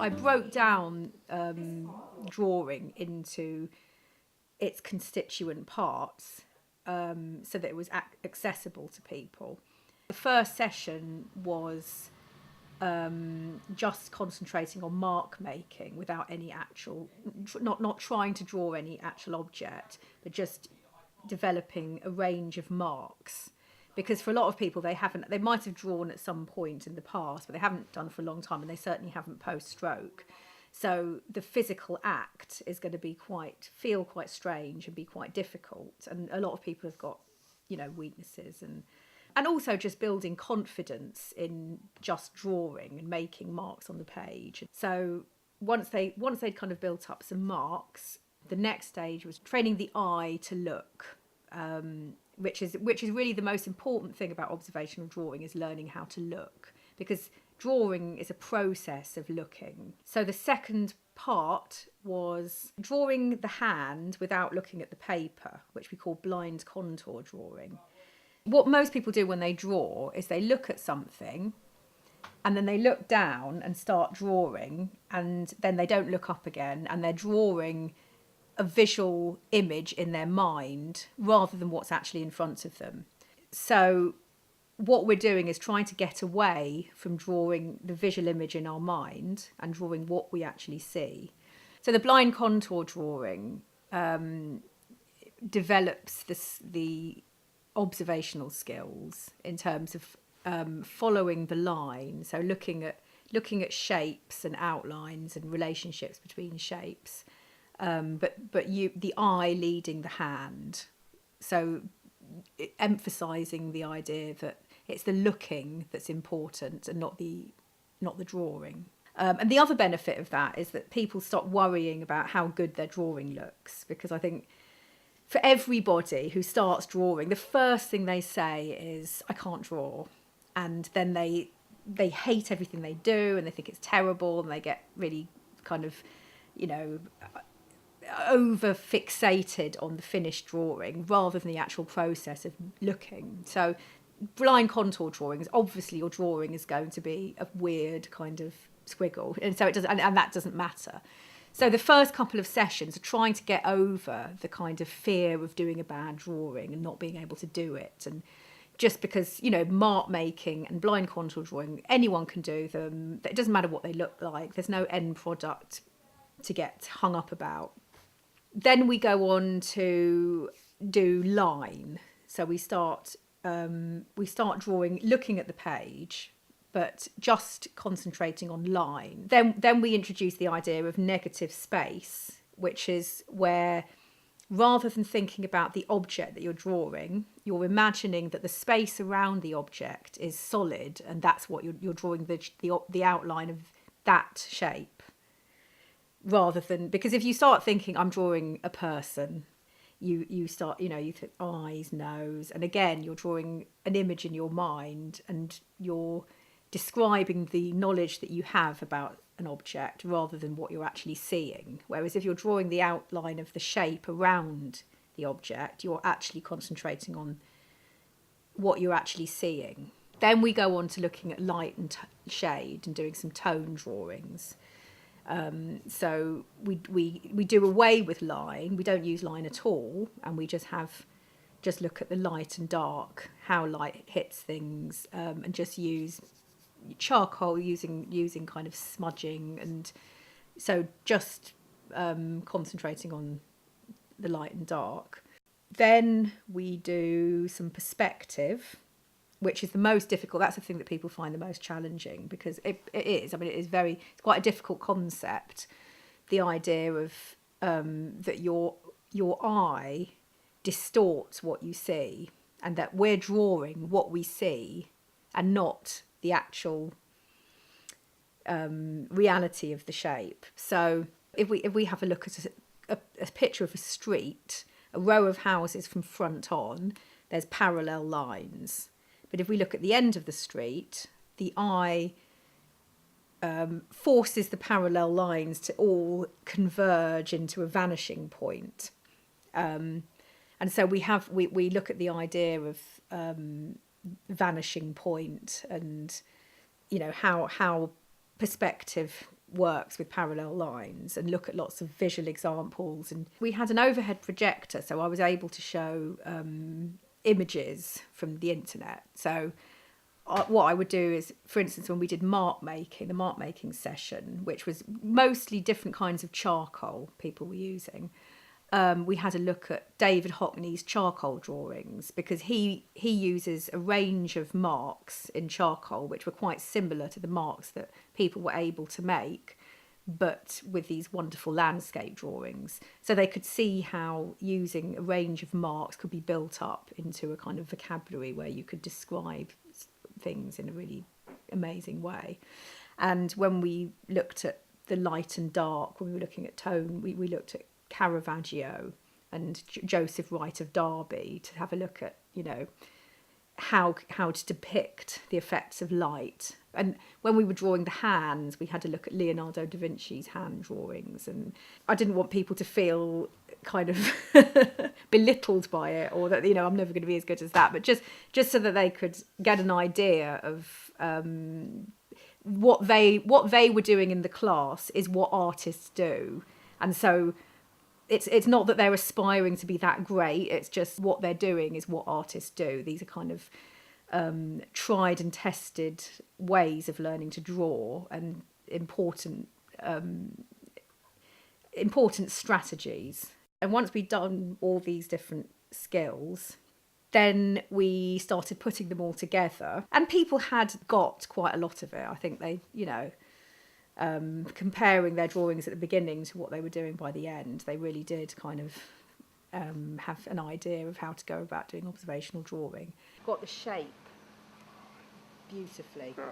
I broke down drawing into its constituent parts so that it was accessible to people. The first session was just concentrating on mark making without any actual, not trying to draw any actual object, but just developing a range of marks. Because for a lot of people, they might have drawn at some point in the past, but they haven't done for a long time, and they certainly haven't post-stroke. So the physical act is going to feel quite strange and be quite difficult. And a lot of people have got, weaknesses and also just building confidence in just drawing and making marks on the page. So once they'd kind of built up some marks, the next stage was training the eye to look, which is really the most important thing about observational drawing, is learning how to look, because drawing is a process of looking. So the second part was drawing the hand without looking at the paper, which we call blind contour drawing. What most people do when they draw is they look at something and then they look down and start drawing, and then they don't look up again, and they're drawing a visual image in their mind rather than what's actually in front of them. So what we're doing is trying to get away from drawing the visual image in our mind and drawing what we actually see. So the blind contour drawing develops the observational skills in terms of following the line, so looking at shapes and outlines and relationships between shapes, but the eye leading the hand, so emphasizing the idea that it's the looking that's important and not the drawing. And the other benefit of that is that people stop worrying about how good their drawing looks, because I think for everybody who starts drawing, the first thing they say is, I can't draw. And then they hate everything they do, and they think it's terrible, and they get really kind of, over fixated on the finished drawing rather than the actual process of looking. So blind contour drawings, obviously your drawing is going to be a weird kind of squiggle, and so it doesn't, and that doesn't matter. So the first couple of sessions are trying to get over the kind of fear of doing a bad drawing and not being able to do it. And just because, mark making and blind contour drawing, anyone can do them. It doesn't matter what they look like. There's no end product to get hung up about. Then we go on to do line. So we start drawing, looking at the page, but just concentrating on line. Then we introduce the idea of negative space, which is where, rather than thinking about the object that you're drawing, you're imagining that the space around the object is solid, and that's what you're drawing the outline of that shape. Rather than, because if you start thinking I'm drawing a person, you start, you think eyes, nose, and again you're drawing an image in your mind, and you're describing the knowledge that you have about an object rather than what you're actually seeing. Whereas if you're drawing the outline of the shape around the object, you're actually concentrating on what you're actually seeing. Then we go on to looking at light and shade and doing some tone drawings. So we do away with line. We don't use line at all, and we just look at the light and dark, how light hits things, and just use charcoal, using kind of smudging, and so just concentrating on the light and dark. Then we do some perspective, which is the most difficult. That's the thing that people find the most challenging, because it is. I mean, it's quite a difficult concept. The idea of that your eye distorts what you see, and that we're drawing what we see and not the actual reality of the shape. So if we have a look at a picture of a street, a row of houses from front on, there's parallel lines. But if we look at the end of the street, the eye forces the parallel lines to all converge into a vanishing point. And so we look at the idea of vanishing point, and how perspective works with parallel lines and look at lots of visual examples. And we had an overhead projector, so I was able to show images from the internet. So what I would do is, for instance, when we did the mark making session, which was mostly different kinds of charcoal people were using, we had a look at David Hockney's charcoal drawings, because he uses a range of marks in charcoal which were quite similar to the marks that people were able to make, but with these wonderful landscape drawings. So they could see how using a range of marks could be built up into a kind of vocabulary where you could describe things in a really amazing way. And when we looked at the light and dark, when we were looking at tone, we looked at Caravaggio and Joseph Wright of Derby to have a look at, you know, how to depict the effects of light. And when we were drawing the hands, we had a look at Leonardo da Vinci's hand drawings, and I didn't want people to feel kind of belittled by it, or that, you know, I'm never going to be as good as that, but just so that they could get an idea of what they were doing in the class is what artists do. And so it's not that they're aspiring to be that great, it's just what they're doing is what artists do. These are kind of tried and tested ways of learning to draw, and important strategies. And once we'd done all these different skills, then we started putting them all together, and people had got quite a lot of it. I think they, you know, comparing their drawings at the beginning to what they were doing by the end, they really did kind of have an idea of how to go about doing observational drawing. Got the shape beautifully. Oh.